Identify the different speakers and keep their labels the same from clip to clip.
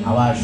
Speaker 1: Awas.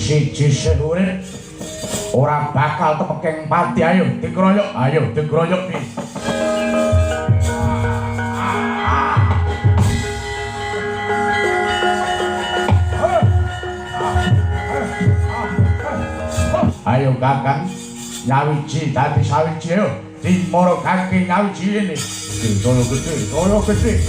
Speaker 1: Siji sehurit ora bakal tepekeng pati. Ayo dikeroyok nih. Ayo kakang nyawiji dadi sawiji. Ayo dimoro kaki nyawiji ini. Solo gede.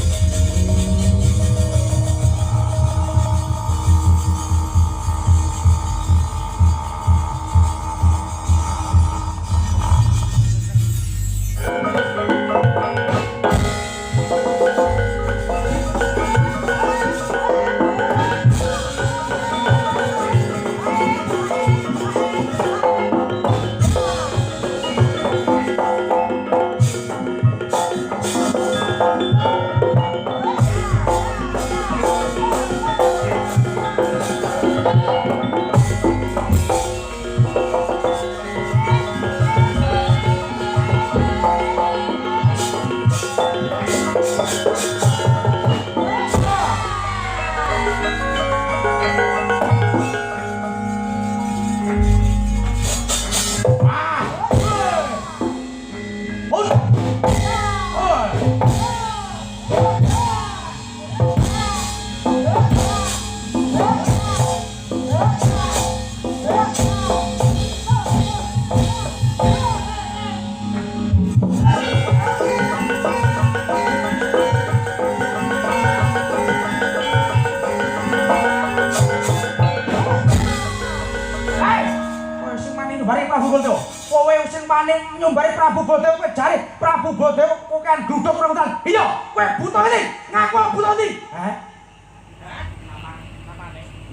Speaker 1: Nyumbari Prabu Baladewa kowe jare Prabu Baladewa kok kan gluduk rebutan. Iya, kowe buta iki. Ngaku buta iki.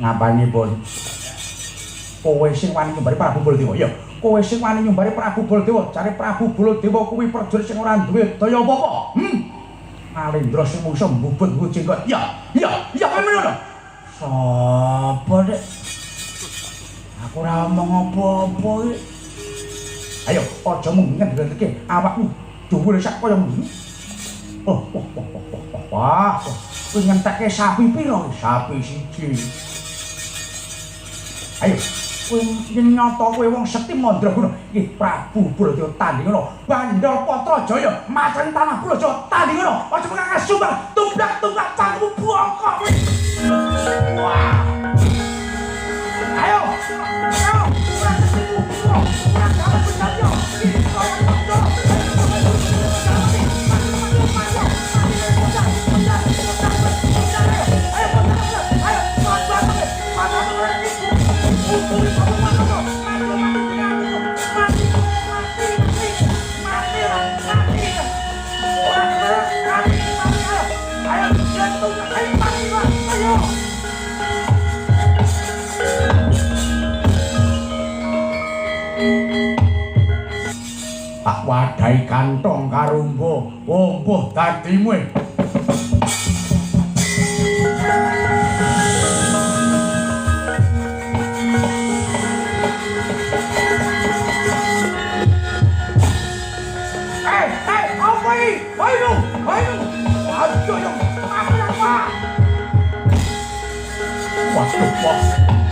Speaker 1: Ngapane pun? Kowe sing wani nyumbari Prabu Baladewa. Iya, kowe sing wani nyumbari Prabu Baladewa. Jare Prabu Baladewa kuwi prajurit sing ora duwe daya apa-apa. Malendra sing mungsuh mbubut jenggot. Iya, kowe ngono. Sapa, Dek? Aku ora omong apa-apa iki. Ayo, aja ngendhek awakmu dhuwur sak kaya ngono. Wah, kuwi ngentekke sapi pira? Sapi siji. Ayo, Kowe yen nyata kowe wong sekti mandraguna, iki Prabu Baladewa tandingono. Bandara Patrajaya macan tanah Baladewa tandingono. Aja mengangkat sumpah, tumbak-tumbak cangkemmu bongkok kowe. Wah. Ayo. Ayo. Kurang sektimu. Kurang gawe penjajah. Iki kaya tangga. Tak wadai kantong karumbo, wompoh dadimu. Apa ini? Ayo, ayo. Aduh, yang apa? Waduh, wah.